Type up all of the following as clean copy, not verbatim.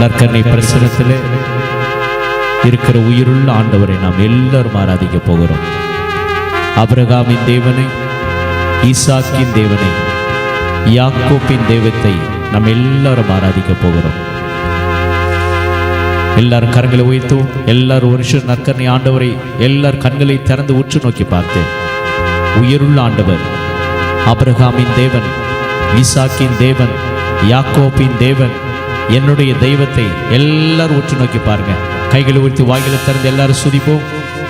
நற்கருணை பிரசுரத்தில் இருக்கிற உயிருள்ள ஆண்டவரை நாம் எல்லாரும் ஆராதிக்க போகிறோம். ஆபிரகாமின் தேவனை, ஈசாக்கின் தேவனை, யாக்கோபின் தெய்வத்தை நாம் எல்லாரும் ஆராதிக்க போகிறோம். எல்லாரும் கரங்களை உயர்த்தும். எல்லாரும் வருஷம் நற்கருணை ஆண்டவரை எல்லார் கண்களை திறந்து உற்று நோக்கி பார்த்து, உயிருள்ள ஆண்டவர், ஆபிரகாமின் தேவன், ஈசாக்கின் தேவன், யாக்கோபின் தேவன், என்னுடைய தெய்வத்தை எல்லாரும் உற்று நோக்கி பாருங்க. கைகளை உயர்த்தி வாய்களை திறந்து எல்லாரும் சுதிப்போம்.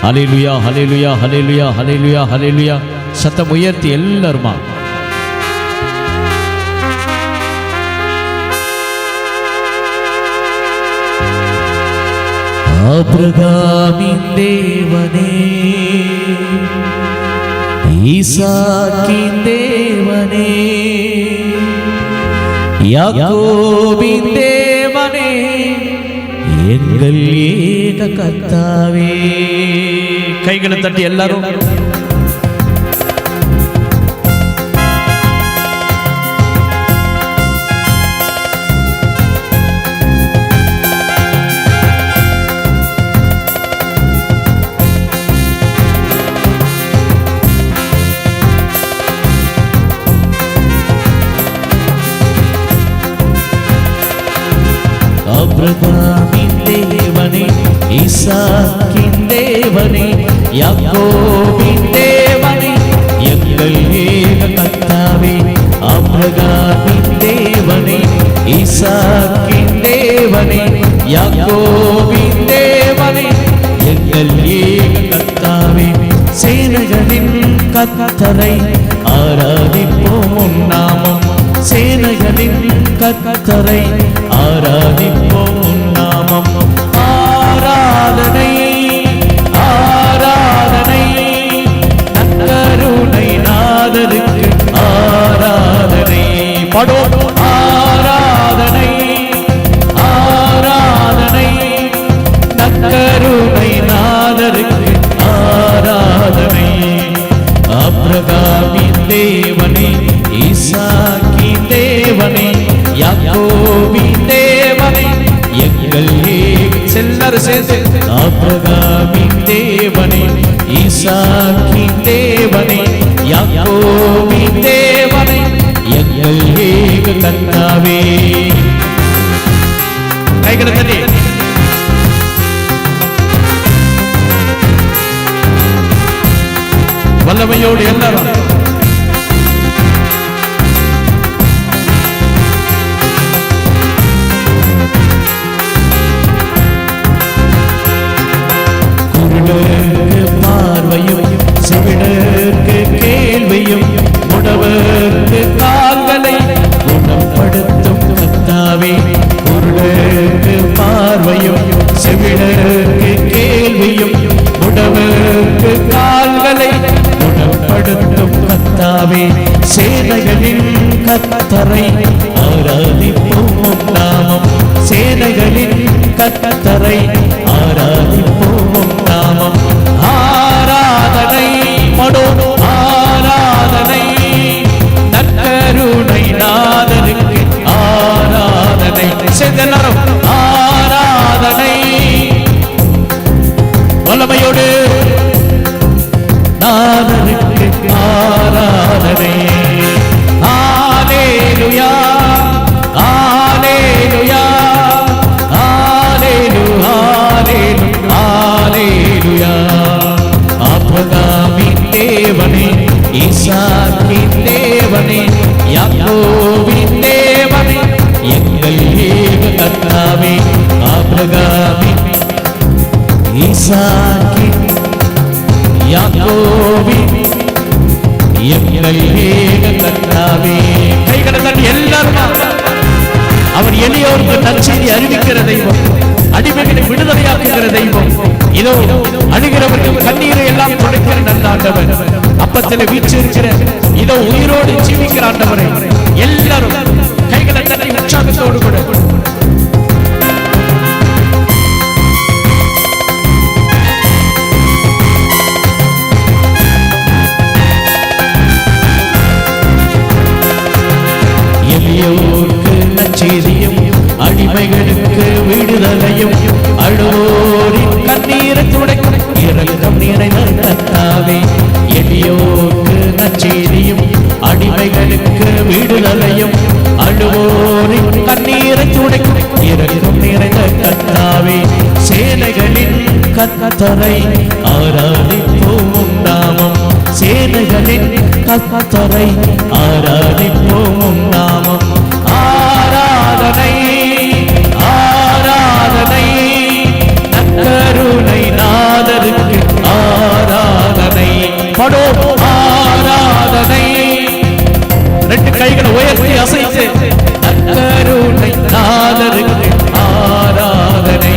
ஹல்லேலூயா, ஹல்லேலூயா, ஹல்லேலூயா, ஹல்லேலூயா, ஹல்லேலூயா. சத்தம் உயர்த்தி எல்லாருமா. ஆபிரகாமின் தேவனே, ஈசாக்கின் தேவனே, யாக்கோபின் தேவனே, எங்கள் ஏக கர்த்தாவே. கைகளை தட்டி எல்லாரும் ஆபிரகாமின் தேவனே, ஈசாக்கின் தேவனே, யாக்கோபின் தேவனே, எங்கள் ஏக கர்த்தாவே. ஆபிரகாமின் தேவனே, ஈசாக்கின் தேவனே, யாக்கோபின் தேவனே, எங்கள் ஏக கர்த்தாவே. சேனைகளின் கர்த்தரை ஆராதிப்போம் உம் நாமம், சேனைகளின் கர்த்தரை ஆராதிப்போம் உம் நாமம். ஆராதனை, ஆராதனை, நற்கருணை நாதருக்கு ஆராதனை. பாடுவோம். ஆராதனை, ஆராதனை, நற்கருணை நாதருக்கு ஆராதனை. ஆபிரகாமின் தேவனே, ஈசாக்கின் தேவனே, யாக்கோபின் தேவனே, எங்கள் எல்லாரும் சேர்ந்து. ஆபிரகாமின் தேவனே, ஈசாக்கின் தேவனே, யாக்கோபின் தேவனே, எங்கள் ஏக கர்த்தாவே. கைகளை தட்டி வல்லமையோடு எல்லாரும் பார்வையும், செவிடருக்கு கேள்வியும், முடவருக்கு கால்களை குணப்படுத்தும் கர்த்தாவே. குருடருக்கு பார்வையும், செவிடருக்கு கேள்வியும், முடவருக்கு கால்களை குணப்படுத்தும் கர்த்தாவே. சேனைகளின் கர்த்தரை ஆராதிப்போம் உம் நாமம், சேனைகளின் கர்த்தரை ஆராதிப்போம் உம் நாமம். ஆராதனை, மடோடு ஆராதனை, நற்கருணை நாதருக்கு ஆராதனை. சேர்ந்தெல்லாரும் ஆராதனை, வல்லமையோடு நாதருக்கு ஆராதனை. ஹல்லேலூயா, ஹல்லேலூயா, ஹல்லேலூயா, ஹல்லேலூயா. ஆபிரகாமின் தேவனே, ஈசாக்கின் தேவனே, யாக்கோபின் தேவனே, எங்கள் ஏக கர்த்தாவே. ஆபிரகாமின், ஈசாக்கின், யாக்கோபின், எங்கள் ஏக கர்த்தாவே. கைகளை தட்டி எல்லாரும். அவர் எளியோருக்கு நற்செய்தி அறிவிக்கிற தெய்வம், அடிமைகளை விடுதலையாக்குகிற தெய்வம். இதோ அழுகிறவர்கள் கண்ணீரை எல்லாம் துடைக்கிற நல்ல ஆண்டவர், அப்பத்தில் வீற்றிருக்கிற இதோ உயிரோடு ஜீவிக்கிற ஆண்டவரை எல்லாரும் கைகளை தட்டி உற்சாகத்தோடு கூட எளியோருக்கு நற்செய்தியும் அடிமைகளுக்கு விடுதலையும் அழுவோரின் கண்ணீரை துடைக்கும் இரக்கம் நிறைந்த கர்த்தாவே. எளியோர்க்கு நற்செய்தியும் அடிமைகளுக்கு விடுதலையும் அழுவோரின் கண்ணீரை துடைக்கும் இரக்கம் நிறைந்த கர்த்தாவே. சேனைகளின் கர்த்தரை ஆராதிப்போம் நாமம், சேனைகளின் கர்த்தரை ஆராதிப்போம் நாமம். ஆராதனை ஆராதனை நற்கருணை நாதருக்கு ஆராதனை. படோம் ஆராதனை. ரெண்டு கைகளை உயர்த்தி அசைத்து நற்கருணை நாதருக்கு ஆராதனை.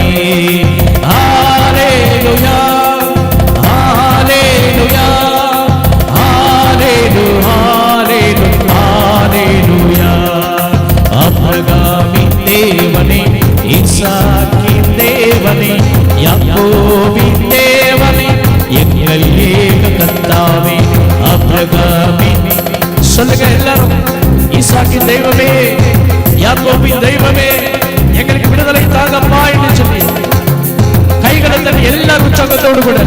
ஹalleluya ஹalleluya ஹalleluya ஹalleluya. ஆபிரகாமின் தேவனே, ஈசாக்கின் தேவனே, யாக்கோபின் தேவனே, எங்கள் ஏக கர்த்தாவே. ஆபிரகாமின் சொல்லுங்க எல்லாரும், ஈசாக்கின் தெய்வமே, யாக்கோபின் தெய்வமே, எங்களுக்கு விடுதலை தாங்கப்பா என்று சொல்லி கைகளை தட்டி எல்லாரும் உற்சாகத்தோடு கூட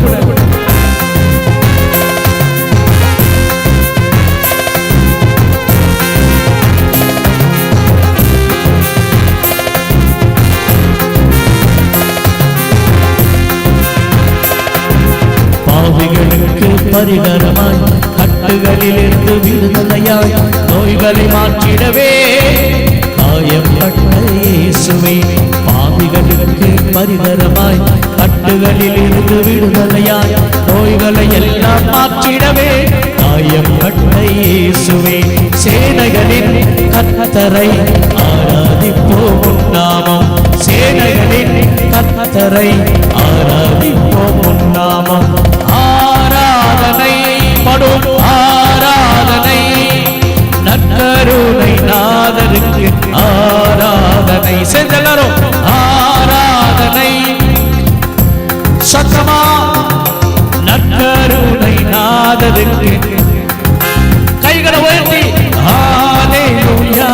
பாவிகளுக்கு பரிகாரமாய், கட்டுகளிலிருந்து விடுதலையாய், நோய்களை மாற்றிடவே காயப்பட்ட இயேசுவே. பாவிகளுக்கு பரிகாரமாய், கட்டுகளிலிருந்து விடுதலையாய், நோய்களை எல்லாம் மாற்றிடவே காயப்பட்ட இயேசுவே. சேனைகளின் கர்த்தரை ஆராதிப்போம் நாமம், சேனைகளின் கர்த்தரை ஆராதிப்போம் நாமம். ஆராதனை படும் ஆராதனை நற்கருணை நாதருக்கு ஆராதனை. செஞ்செல்லாரும் ஆராதனை சத்தமா நற்கருணை நாதருக்கு கைகளை உயர்த்தி ஹalleluya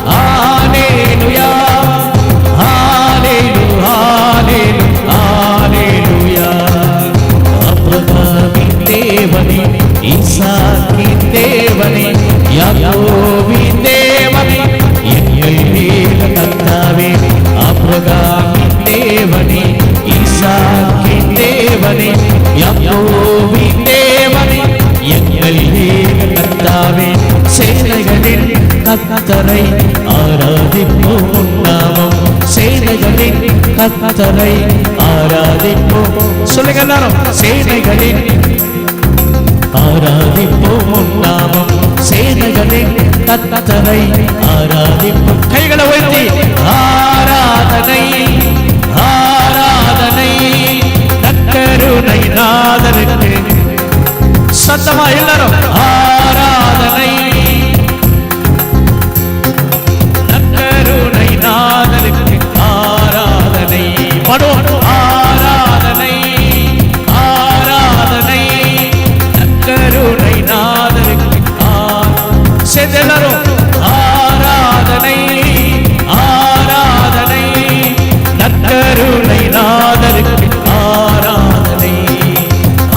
ஹalleluya ஹalleluya ஹalleluya. ஆபிரகாமின் தேவனே, ஈசாக்கின் தேவனே, யாக்கோபின் தேவனே, எங்கள் ஏக கர்த்தாவே. ஆபிரகாமின் தேவனே, ஈசாக்கின் தேவனே, யாக்கோபின் தேவனே, எங்கள் ஏக கர்த்தாவே. சேனைகளின் கர்த்தரை ஆராதிப்போம் நாமம், சேனைகளின் கர்த்தரை ஆராதிப்போம். சொல்லுங்க எல்லாரும், சேனைகளின் ஆராதிப்போம் நாமம், சேனைகளின் கர்த்தரை ஆராதிப்போம். கைகளை உயர்த்தி ஆராதனை ஆராதனை நற்கருணை நாதருக்கு. சத்தமா எல்லாரும் ஆராதனை நற்கருணை நாதருக்கு ஆராதனை. படும் ஆராதனை ஆராதனை நற்கருணை நாதருக்கு. சேர்ந்து எல்லாரும் ஆராதனை ஆராதனை நற்கருணை நாதருக்கு ஆராதனை.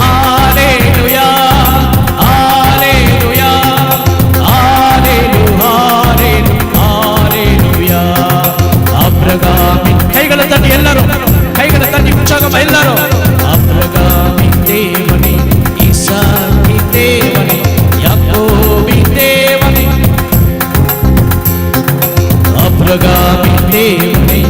ஹalleluya ஹalleluya ஹalleluya ஹalleluya. ஆபிரகாமின் கைகளை தட்டி எல்லாரும், கைகளை தட்டி உற்சாகமா எல்லாரும். ஆபிரகாமின் தேவனே, ஈசாக்கின் தேவனே, யாக்கோபின் தேவனே. ஆபிரகாமின் தேவனே,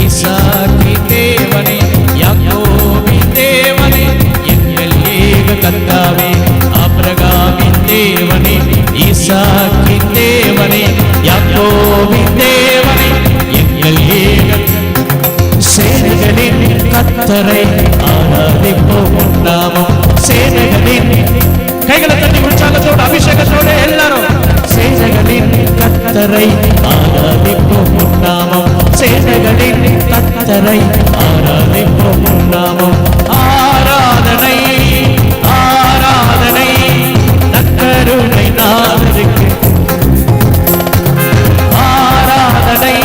ஈசாக்கின் தேவனே, யாக்கோபின் தேவனே, எங்கள் ஏக கர்த்தாவே. ஆபிரகாமின் தேவனே, ஈசாக்கின் தேவனே, யாக்கோபின் தேவனே, எங்கள் ஏக. சேனைகளின் கர்த்தரை ஆராதிப்போம் நாமம், சேனைகளின் கைகளை தட்டி உற்சாகத்தோடு அபிஷேகத்தோடு எல்லாரும். சேனைகளின் கர்த்தரை ஆராதிப்போம் நாமம், சேனைகளின் கர்த்தரை ஆராதிப்போம் நாமம். ஆராதனை ஆராதனை நற்கருணை நாதருக்கு ஆராதனை ஆராதனை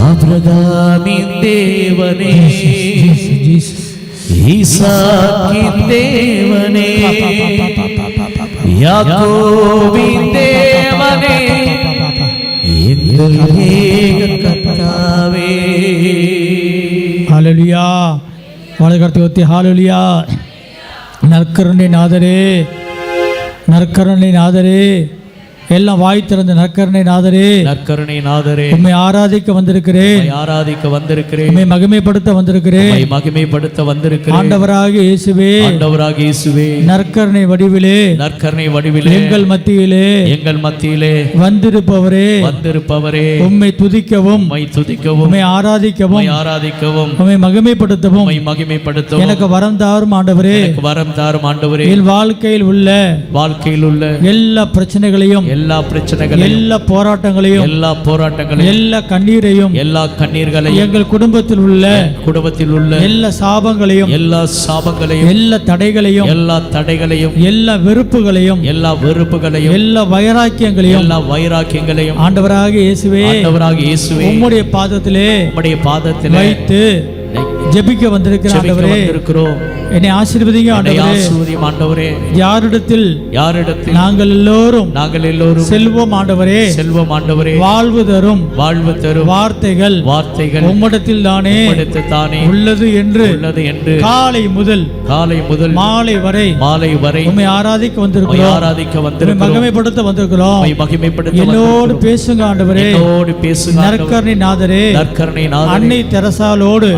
ஆபிரகாமின் தேவனே, ஈசாக்கின் தேவனே, யாக்கோபின் தேவனே, எங்கள் ஏக கர்த்தாவே. ஹல்லேலூயா. வலகர்த்தவத்தி ஹல்லேலூயா. நற்கருணை நாதரே, நற்கருணை நாதரே, எல்லாம் வாய் திறந்த நற்கருணை நாதரே, நற்கருணை நாதரே, உம்மை ஆராதிக்க வந்திருக்கிறேன், ஆராதிக்க வந்திருக்கிறேன், உம்மை மகிமைப்படுத்த வந்திருக்கிறேன், மகிமைப்படுத்த வந்திருக்கிறேன். ஆண்டவராகிய இயேசுவே, ஆண்டவராகிய இயேசுவே, நற்கருணை வடிவிலே, நற்கருணை வடிவிலே எங்கள் மத்தியிலே, எங்கள் மத்தியிலே வந்திருப்பவரே, வந்திருப்பவரே, உம்மை துதிக்கவும், உம்மை துதிக்கவும், உம்மை ஆராதிக்கவும், ஆராதிக்கவும், உம்மை மகிமைப்படுத்தவும், உம்மை மகிமைப்படுத்தவும் எனக்கு வரம் தாரும் ஆண்டவரே, எனக்கு வரம் தாரும் ஆண்டவரே. என் வாழ்க்கையில் உள்ள எல்லா பிரச்சனைகளையும், எல்லா பிரச்சனைகளையும், எல்லா போராட்டங்களையும், எல்லா போராட்டங்களையும், எல்லா கண்ணீரையும், எல்லா கண்ணீர்களையும், எங்கள் குடும்பத்தில் உள்ள எல்லா சாபங்களையும், எல்லா சாபங்களையும், எல்லா தடைகளையும், எல்லா தடைகளையும், எல்லா வெறுப்புகளையும், எல்லா வெறுப்புகளையும், எல்லா வைராக்கியங்களையும், எல்லா வைராக்கியங்களையும் ஆண்டவராகிய இயேசுவே, ஆண்டவராகிய இயேசுவே, உம்முடைய பாதத்திலே வைத்து ஜெபிக்க வந்திருக்கிற ஆண்டவரே, என்னை ஆசீர்வதிங்க ஆண்டவரே. யாரிடத்தில் நாங்கள் எல்லோரும் செல்வோம் ஆண்டவரே, வாழ்வு தரும் வார்த்தைகள் உம்மிடத்தில் தானே உள்ளது என்று காலை முதல் மாலை வரை உம்மை ஆராதிக்க வந்திருக்கிறோம், மகிமைப்படுத்த வந்திருக்கிறோம். என்னோடு பேசுங்க ஆண்டவரே, நற்கருணை நாதரே, அன்னை தெரசாலோடு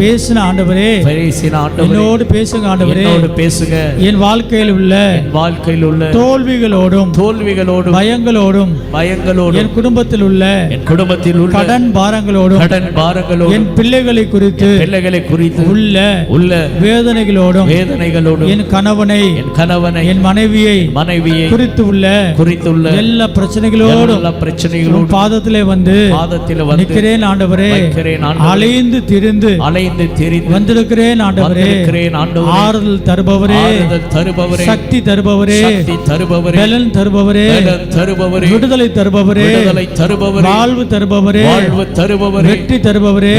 பேசின ஆண்டவரே, என்னோடு பேசுங்க ஆண்டவரே, என் வாழ்க்கையில் உள்ள தோல்விகளோடும் பயங்களோடும் என் குடும்பத்தில் உள்ள கடன் பாரங்களோடும் என் பிள்ளைகளை குறித்து உள்ள வேதனைகளோடும் என் கணவனை என் மனைவியை குறித்து உள்ள எல்லா பிரச்சனைகளோடும் பாதத்திலே வந்து நிற்கிறேன் ஆண்டவரே. அலைந்து திரிந்து வந்திருக்கிறேன் ஆண்டவரே, ஆறுதல் தருபவரே, சக்தி தருபவரே, பலன் தருபவரே, விடுதலை தருபவரே, வாழ்வு தருபவரே, வெற்றி தருபவரே,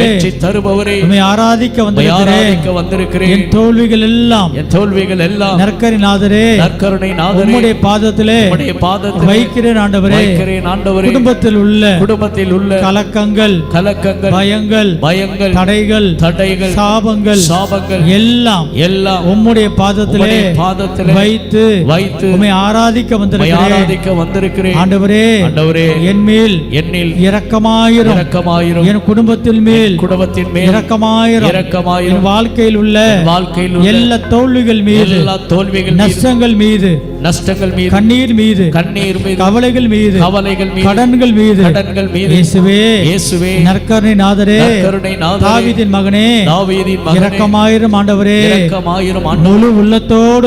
உம்மை ஆராதிக்க வந்திருக்கிறேன். என் தோல்விகள் எல்லாம் நற்கருணை நாதரே, உம்முடைய பாதத்திலே வைக்கிறேன் ஆண்டவரே. குடும்பத்தில் உள்ள கலக்கங்கள் பயங்கள் தடைகள் சாபங்கள் எல்லாம் உம்முடைய பாதத்திலே வைத்து உம்மை ஆராதிக்க வந்திருக்கிறேன் ஆண்டவரே. என் மேல் இரக்கமாயிரும், என் குடும்பத்தின் மேல் இரக்கமாயிரும், என் வாழ்க்கையில் உள்ள எல்லா தோல்விகள் மீது, நஷ்டங்கள் மீது, கண்ணீர் மீது, கவலைகள் மீது, கடன்கள் மீது, இயேசுவே, நற்கருணை நாதரே, தாவீதின் மகனே, இரக்கமாயிரும் ஆண்டவரே. முழு உள்ளத்தோடு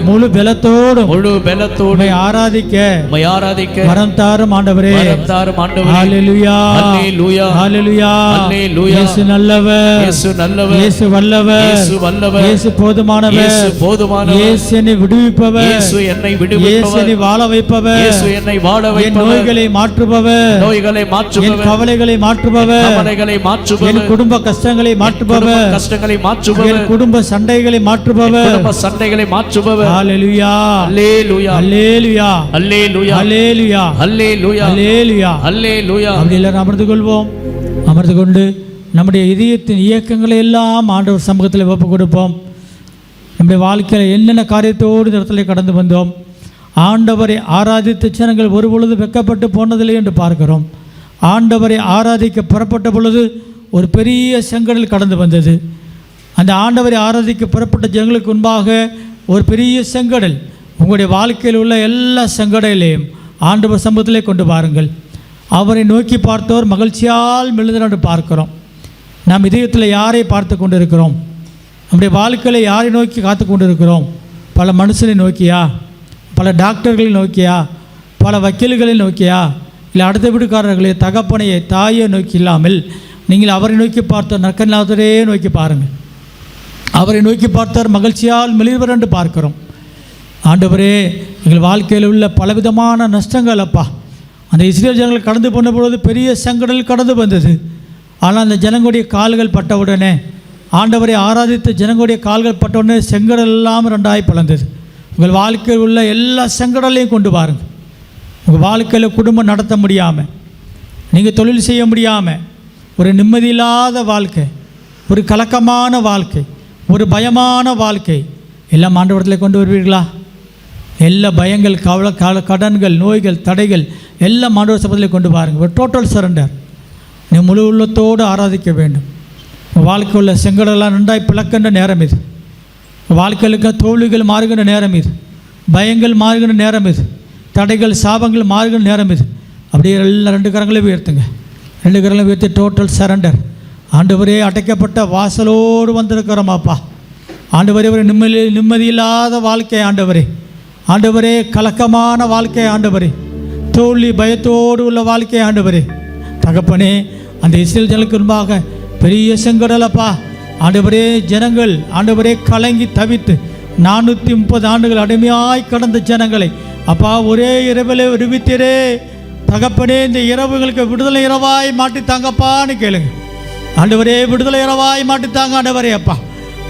முழு பலத்தோடு உம்மை ஆராதிக்க வரம் தாரும் ஆண்டவரே. ஹல்லேலூயா, ஹல்லேலூயா. இயேசு நல்லவர், இயேசு வல்லவர், இயேசு போதுமானவர், இயேசு என்னை விடுவிப்பவர், இயேசு என்னை வாழ வைப்பவர், என் நோய்களை மாற்றுபவர், என் கவலைகளை மாற்றுபவர், என் குடும்ப கஷ்டங்களை மாற்றுபவர், என் குடும்ப சண்டைகளை மாற்றுபவர். ஹல்லேலூயா, ஹல்லேலூயா, ஹல்லேலூயா, ஹல்லேலூயா, ஹல்லேலூயா, ஹல்லேலூயா. அப்படி எல்லாரும் அமர்ந்து கொள்வோம். அமர்ந்து கொண்டு நம்முடைய இதயத்தின் இயக்கங்களை எல்லாம் ஆண்டவர் சமூகத்தில் ஒப்புக் கொடுப்போம். நம்முடைய வாழ்க்கையில் என்னென்ன காரியத்தோடு இந்த இடத்துல கடந்து வந்தோம். ஆண்டவரை ஆராதித்த ஜனங்கள் ஒரு பொழுது வெட்கப்பட்டு போனதில்லை என்று பார்க்கிறோம். ஆண்டவரை ஆராதிக்க புறப்பட்ட பொழுது ஒரு பெரிய செங்கடல் கடந்து வந்தது. அந்த ஆண்டவரை ஆராதிக்க புறப்பட்ட ஜனங்களுக்கு முன்பாக ஒரு பெரிய செங்கடல். உங்களுடைய வாழ்க்கையில் உள்ள எல்லா செங்கடலையும் ஆண்டவர் சமூகத்திலே கொண்டு பாருங்கள். அவரை நோக்கி பார்த்தோர் மகிழ்ச்சியால் மெழுந்தனர் என்று பார்க்கிறோம். நாம் இதயத்தில் யாரை பார்த்து கொண்டு இருக்கிறோம்? நம்முடைய வாழ்க்கையில் யாரை நோக்கி காத்து கொண்டு இருக்கிறோம்? பல மனுஷனை நோக்கியா, பல டாக்டர்களை நோக்கியா, பல வக்கீல்களை நோக்கியா, இல்லை அடுத்த வீட்டுக்காரர்களே, தகப்பனையை, தாயை நோக்கி இல்லாமல் நீங்கள் அவரை நோக்கி பார்த்த நற்கநாதரே நோக்கி பாருங்கள். அவரை நோக்கி பார்த்தார் மகிழ்ச்சியால் மெலிவர் என்று பார்க்கிறோம். ஆண்டவரே, எங்கள் வாழ்க்கையில் உள்ள பலவிதமான நஷ்டங்கள் அப்பா, அந்த இஸ்ரேல் ஜனங்கள் கடந்து போன பொழுது பெரிய செங்கடல் கடந்து வந்தது. ஆனால் அந்த ஜனங்களுடைய கால்கள் பட்டவுடனே, ஆண்டவரை ஆராதித்த ஜனங்களுடைய கால்கள் பட்டவுடனே செங்கடல் எல்லாம் ரெண்டாய் பிளந்தது. உங்கள் வாழ்க்கையில் உள்ள எல்லா செங்கடலையும் கொண்டு பாருங்கள். உங்கள் வாழ்க்கையில் குடும்பம் நடத்த முடியாமல், நீங்கள் தொழில் செய்ய முடியாமல், ஒரு நிம்மதியில்லாத வாழ்க்கை, ஒரு கலக்கமான வாழ்க்கை, ஒரு பயமான வாழ்க்கை, எல்லாம் ஆண்டவரத்தில் கொண்டு வருவீர்களா? எல்லா பயங்கள், கடன்கள், நோய்கள், தடைகள் எல்லாம் ஆண்டவர் சபதத்தில் கொண்டு பாருங்கள். ஒரு டோட்டல் சரண்டர். நீ முழு உள்ளத்தோடு ஆராதிக்க வேண்டும். உங்கள் வாழ்க்கை உள்ள செங்கடெல்லாம் ரெண்டாய் பிளக்கின்ற நேரம் இது. வாழ்க்கையிலுக்கு தோல்விகள் மாறுகின்ற நேரம் இது. பயங்கள் மாறுகின்ற நேரம் இது. தடைகள், சாபங்கள் மாறுகின்ற நேரம் இது. அப்படியே எல்லாம் 2 கரங்களையும் உயர்த்துங்க. 2 கரங்களையும் உயர்த்தி டோட்டல் சரண்டர். ஆண்டவரே, அடைக்கப்பட்ட வாசலோடு வந்திருக்கிறோம் அப்பா. ஆண்டவரே, ஒரு நிம்மதியில்லாத வாழ்க்கை ஆண்டவரே. ஆண்டவரே, கலக்கமான வாழ்க்கை ஆண்டவரே. தோல்வி பயத்தோடு உள்ள வாழ்க்கை ஆண்டவரே. தகப்பனே, அந்த இஸ்ரேல் ஜனங்களுக்கு முன்பாக பெரிய செங்கடலப்பா ஆண்டவரே. ஜனங்கள் ஆண்டவரே கலங்கி தவித்து 430 ஆண்டுகள் அடிமையாய் கடந்த ஜனங்களை அப்பா ஒரே இரவிலே விடுவித்தீரே தகப்பனே. இந்த இரவுகளுக்கு விடுதலை இரவாய் மாட்டி தாங்கப்பான்னு கேளுங்க. ஆண்டவரே, விடுதலை இரவாய் மாட்டி தாங்க ஆண்டவரே அப்பா.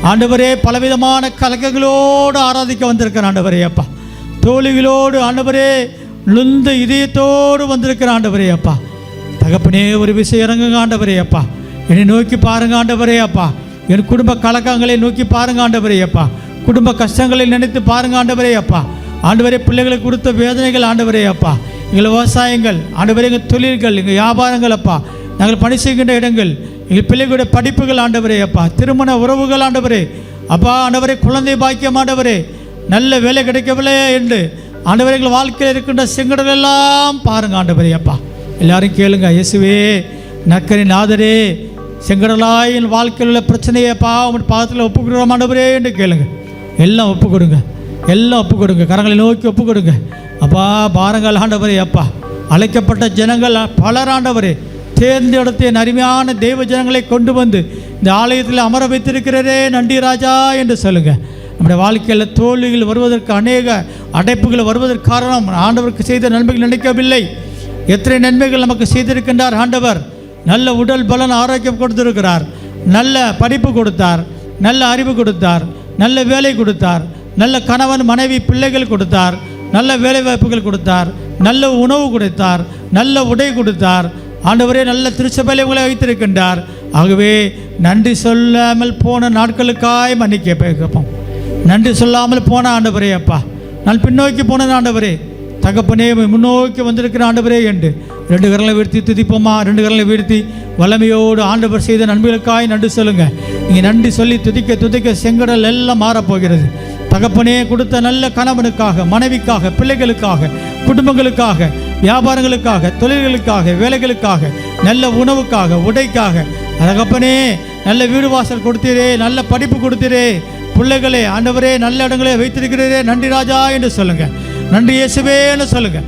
ஆண்டவரே, பலவிதமான கலக்கங்களோடு ஆராதிக்க வந்திருக்கிற ஆண்டவரே அப்பா. தோழிகளோடு ஆண்டவரே, நுந்த இதயத்தோடு வந்திருக்கிற ஆண்டவரே அப்பா. தகப்பனே, ஒரு விஷயம் இறங்குங்க ஆண்டவரே அப்பா. என்னை நோக்கி பாருங்க ஆண்டவரே அப்பா. என் குடும்ப கலக்கங்களை நோக்கி பாருங்க ஆண்டவரே அப்பா. குடும்ப கஷ்டங்களை நினைத்து பாருங்க ஆண்டவரே அப்பா. ஆண்டவரே, பிள்ளைகளுக்கு கொடுத்த வேதனைகள் ஆண்டவரே அப்பா. எங்கள் விவசாயங்கள் ஆண்டவரே, எங்கள் தொழில்கள், எங்கள் வியாபாரங்கள் அப்பா, நாங்கள் பணி செய்கின்ற இடங்கள், எங்கள் பிள்ளைகளுடைய படிப்புகள் ஆண்டவரே அப்பா. திருமண உறவுகள் ஆண்டவரே அப்பா. ஆண்டவரே, குழந்தை பாக்கியம் ஆண்டவரே. நல்ல வேலை கிடைக்கவில்லை என்று ஆண்டவரே எங்கள் வாழ்க்கையில் இருக்கின்ற செங்கடல் எல்லாம் பாருங்க ஆண்டவரே அப்பா. எல்லாரும் கேளுங்க. இயேசுவே, நற்கரின் நாதரே, செங்கடலாய் என் வாழ்க்கையில் உள்ள பிரச்சனையப்பா உங்கள் பாதத்தில் ஒப்பு கொடுக்குறோம் ஆண்டவரே என்று கேளுங்க. எல்லாம் ஒப்பு கொடுங்க, எல்லாம் ஒப்பு கொடுங்க. கரங்களை நோக்கி ஒப்பு கொடுங்க அப்பா. பாருங்கள் ஆண்டவரே அப்பா. அழைக்கப்பட்ட ஜனங்கள் பலர் ஆண்டவரே, தேர்ந்தெடுத்த என் அருமையான தெய்வ ஜனங்களை கொண்டு வந்து இந்த ஆலயத்தில் அமர வைத்திருக்கிறதே நன்றி ராஜா என்று சொல்லுங்கள். நம்முடைய வாழ்க்கையில் தோல்விகள் வருவதற்கு, அநேக அடைப்புகள் வருவதற்கு காரணம் ஆண்டவருக்கு செய்த நன்மைகள் நினைக்கவில்லை. எத்தனை நன்மைகள் நமக்கு செய்திருக்கின்றார் ஆண்டவர். நல்ல உடல் பலன், ஆரோக்கியம் கொடுத்திருக்கிறார். நல்ல படிப்பு கொடுத்தார், நல்ல அறிவு கொடுத்தார், நல்ல வேலை கொடுத்தார், நல்ல கணவன் மனைவி பிள்ளைகள் கொடுத்தார், நல்ல வேலை வாய்ப்புகள் கொடுத்தார், நல்ல உணவு கொடுத்தார், நல்ல உடை கொடுத்தார். ஆண்டவரே, நல்ல திருச்சபையிலே உங்களை வைத்திருக்கின்றார். ஆகவே நன்றி சொல்லாமல் போன நாட்களுக்காய் மன்னிக்க கேட்போம். நன்றி சொல்லாமல் போன ஆண்டவரே அப்பா, நான் பின்னோக்கி போனது ஆண்டவரே. தகப்பனே, முன்னோக்கி வந்திருக்கிற ஆண்டவரே என்று 2 கரங்களை வீழ்த்தி துதிப்போமா? 2 கரங்களை வீழ்த்தி வல்லமையோடு ஆண்டவர் செய்த நன்மைகளுக்காய் நன்றி சொல்லுங்க. நீங்கள் நன்றி சொல்லி துதிக்க துதிக்க செங்கடல் எல்லாம் மாறப்போகிறது. தகப்பனே, கொடுத்த நல்ல கணவனுக்காக, மனைவிக்காக, பிள்ளைகளுக்காக, குடும்பங்களுக்காக, வியாபாரங்களுக்காக, தொழில்களுக்காக, வேலைகளுக்காக, நல்ல உணவுக்காக, உடைக்காக, தகப்பனே நல்ல வீடு வாசல் கொடுத்தீரே, நல்ல படிப்பு கொடுத்தீரே, பிள்ளைகளே ஆண்டவரே நல்ல இடங்களே வைத்திருக்கிறீரே நன்றி ராஜா என்று சொல்லுங்க. நன்றி இயேசுவேன்னு சொல்லுங்க.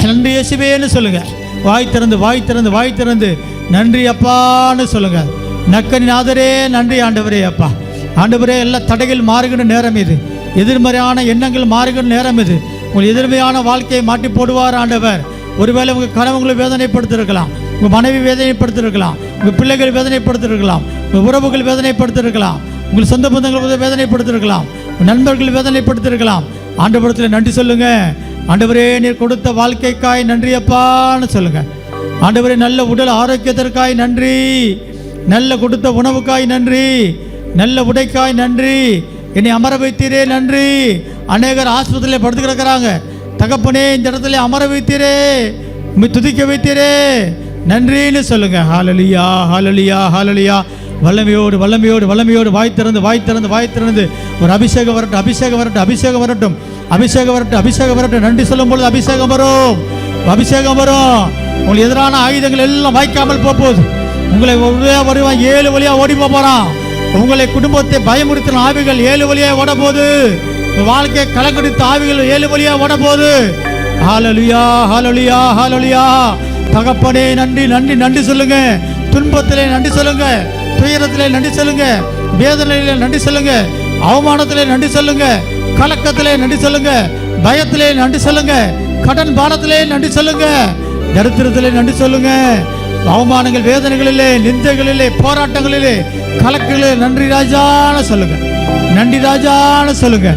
நன்றி இயேசுவேன்னு சொல்லுங்க. வாய் திறந்து வாய் திறந்து வாய் திறந்து நன்றி அப்பான்னு சொல்லுங்க. நக்கனின் ஆதரே நன்றி ஆண்டவரே அப்பா. ஆண்டவரே, எல்லா தடைகள் மாறுகின்ற நேரம் இது. எதிர்மறையான எண்ணங்கள் மாறுகின்ற நேரம் இது. உங்கள் எதிர்மையான வாழ்க்கையை மாட்டி போடுவார் ஆண்டவர். ஒருவேளை உங்கள் கணவங்களை வேதனைப்படுத்திருக்கலாம், உங்கள் மனைவி வேதனைப்படுத்திருக்கலாம், உங்கள் பிள்ளைகள் வேதனைப்படுத்திருக்கலாம், உங்கள் உறவுகள் வேதனைப்படுத்திருக்கலாம், உங்கள் சொந்த பந்தங்கள் வேதனைப்படுத்திருக்கலாம், உங்கள் நண்பர்கள் வேதனைப்படுத்திருக்கலாம். ஆண்டவரத்தில் நன்றி சொல்லுங்க. ஆண்டவரே, நீர் கொடுத்த வாழ்க்கைக்காய் நன்றி அப்பான்னு சொல்லுங்க. ஆண்டவரே, நல்ல உடல் ஆரோக்கியத்திற்காய் நன்றி, நல்ல கொடுத்த உணவுக்காய் நன்றி, நல்ல உடைக்காய் நன்றி, என்னை அமர வைத்தீரே நன்றி. அநேகர் ஆஸ்பத்திரியில் படுத்து கிடக்கிறாங்க. தகப்பனே, இந்த இடத்துல அமர வைத்தீரே, துதிக்க வைத்தீரே, நன்றின்னு சொல்லுங்க. ஹல்லேலூயா, ஹல்லேலூயா, ஹல்லேலூயா. வல்லமையோடு வல்லமையோடு வல்லமையோடு வாய் திறந்து வாய் திறந்து வாய் திறந்து ஒரு அபிஷேகம் வரட்டும், அபிஷேகம் வரட்டும், அபிஷேகம் வரட்டும், அபிஷேகம் வரட்டும், அபிஷேகம் வரட்டும். நன்றி சொல்லும் பொழுது அபிஷேகம் வரும், அபிஷேகம் வரும். உங்களுக்கு எதிரான ஆயுதங்கள் எல்லாம் வாய்க்காமல் போகுது. உங்களை வருவான் 7 வழியா ஓடி போறான். உங்களை குடும்பத்தை பயமுறுத்தின ஆவிகள் 7 வழியா ஓட போகுது. வாழ்க்கையை கலக்கடித்த ஆவிகள் 7 வழியா ஓட போகுது. ஹல்லேலூயா, ஹல்லேலூயா, ஹல்லேலூயா. தகப்பனே நன்றி, நன்றி, நன்றி சொல்லுங்க. துன்பத்திலே நன்றி சொல்லுங்க, துயரத்திலே நன்றி சொல்லுங்க, வேதனையிலே நன்றி சொல்லுங்க, அவமானத்திலே நன்றி சொல்லுங்க, கலக்கத்திலே நன்றி சொல்லுங்க, பயத்திலே நன்றி சொல்லுங்க, கடன் பாரத்திலே நன்றி சொல்லுங்க, தரித்திரத்திலே நன்றி சொல்லுங்க. அவமானங்கள், வேதனைகளிலே, நிந்தைகளிலே, போராட்டங்களிலே, கலக்கங்களிலே நன்றி ராஜான்னு சொல்லுங்க, நன்றி ராஜான்னு சொல்லுங்க.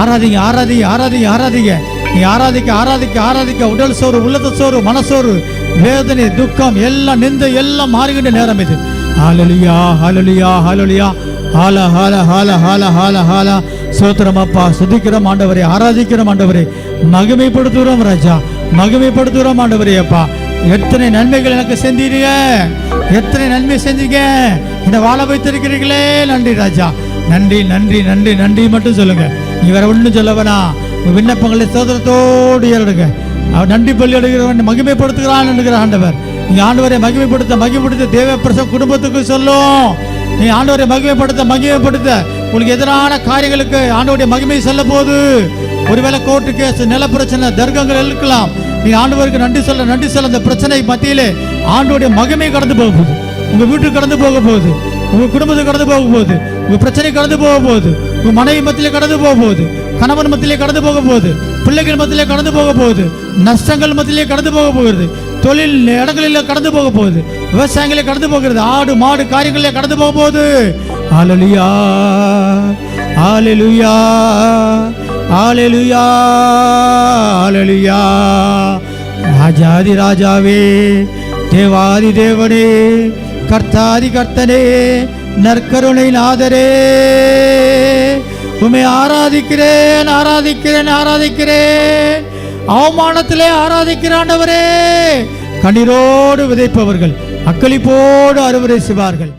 ஆராதிங்க, ஆராதிங்க, ஆராதிங்க, ஆராதிங்க. நீ ஆராதிக்க ஆராதிக்க ஆராதிக்க உடல் சோறு, உள்ளத சோறு, மனசோறு, வேதனை, துக்கம் எல்லாம், நிந்தை எல்லாம் மாறுகின்ற நேரம் இது. ஹல்லேலூயா, ஹல்லேலூயா, ஹல்லேலூயா. ஹால ஹால ஹால ஹால ஹால ஹால. ஸ்தோத்திரம் அப்பா, சுதிக்கிறோம் ஆண்டவரே, ஆராதிக்கிறோம் ஆண்டவரே, மகிமைப்படுத்துகிறோம் ராஜா, மகிமைப்படுத்துகிறோம் ஆண்டவரே. அப்பா, எத்தனை நன்மைகள் எனக்கு செஞ்சீங்க, எத்தனை நன்மை செஞ்சீங்க, என்னை வாழ வைத்திருக்கிறீர்களே, நன்றி ராஜா, நன்றி, நன்றி, நன்றி, நன்றி மட்டும் சொல்லுங்க. நீ வேற ஒன்றும் சொல்ல வேணாம். விண்ணப்பங்களை சோதரத்தோடு ஏறிடுங்க. அவர் நன்றி பள்ளி எடுக்கிறவன் மகிமைப்படுத்துகிறான் என்கிற ஆண்டவர். நீ ஆண்டவரை மகிமைப்படுத்த மகிமைப்படுத்த தேவ பிரசவ குடும்பத்துக்கு சொல்லும். நீ ஆண்டவரை மகிமைப்படுத்த மகிமைப்படுத்த உங்களுக்கு எதிரான காரியங்களுக்கு ஆண்டவருடைய மகிமை சொல்ல போது. ஒருவேளை கோர்ட்டு கேஸ், நில பிரச்சனை, தர்க்கங்கள் இருக்கலாம். நீ ஆண்டவருக்கு நன்றி சொல்ல நன்றி சொல்ல அந்த பிரச்சனை மத்தியிலே ஆண்டவருடைய மகிமை கடந்து போக போகுது. உங்க வீட்டுக்கு கடந்து போக போகுது, உங்க குடும்பத்துக்கு கடந்து போக போகுது, உங்க பிரச்சனை கடந்து போக போகுது, உங்க மனைவி மத்தியிலே கடந்து போக போகுது, கணவன் மத்தியிலே கடந்து போக போகுது, பிள்ளைகள் மத்தியிலே கடந்து போக போகுது, நஷ்டங்கள் மத்தியிலே கடந்து போக போகிறது, தொழில் இடங்களில் கடந்து போக போகுது, விவசாயங்களே கடந்து போகிறது, ஆடு மாடு காரியங்களிலே கடந்து போக போகுது. ஹல்லேலூயா, ஹல்லேலூயா, ஹல்லேலூயா, ஹல்லேலூயா. ராஜாதி ராஜாவே, தேவாதி தேவனே, கர்த்தாதி கர்த்தனே, நற்கருணை நாதரே, உம்மை ஆராதிக்கிறேன், ஆராதிக்கிறேன், ஆராதிக்கிறேன். அவமானத்திலே ஆராதிக்கிற ஆண்டவரே, கண்ணீரோடு விதைப்பவர்கள் அக்களிப்போடு அறுவடை செய்வார்கள்.